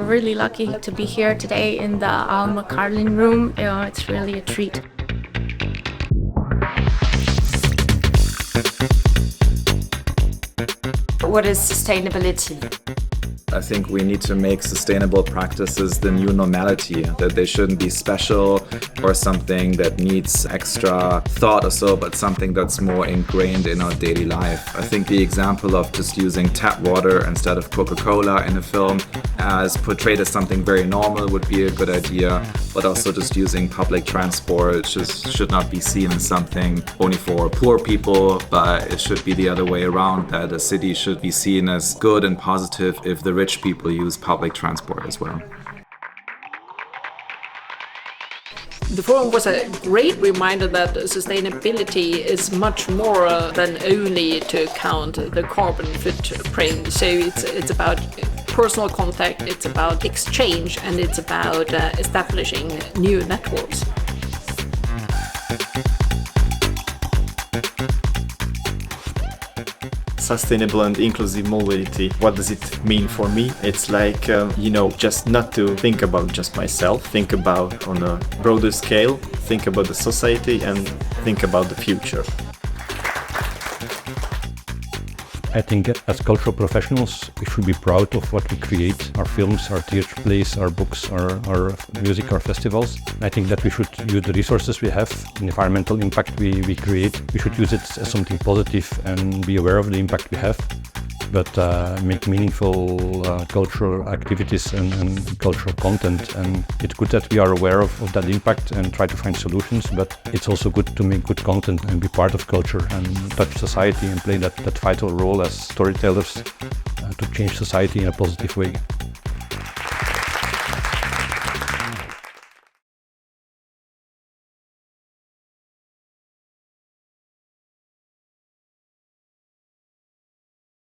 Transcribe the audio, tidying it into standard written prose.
really lucky to be here today in the Alma Carlin room. It's really a treat. What is sustainability? I think we need to make sustainable practices the new normality, that they shouldn't be special or something that needs extra thought or so, but something that's more ingrained in our daily life. I think the example of just using tap water instead of Coca-Cola in a film as portrayed as something very normal would be a good idea, but also just using public transport just should not be seen as something only for poor people, but it should be the other way around, that a city should be seen as good and positive if the rich people use public transport as well. The forum was a great reminder that sustainability is much more than only to count the carbon footprint. So it's about personal contact, it's about exchange, and it's about establishing new networks. Sustainable and inclusive mobility. What does it mean for me? It's like, just not to think about just myself, think about on a broader scale, think about the society and think about the future. I think as cultural professionals, we should be proud of what we create, our films, our theatre plays, our books, our music, our festivals. I think that we should use the resources we have, the environmental impact we create. We should use it as something positive and be aware of the impact we have, but make meaningful cultural activities and cultural content. And it's good that we are aware of that impact and try to find solutions, but it's also good to make good content and be part of culture and touch society and play that vital role as storytellers to change society in a positive way.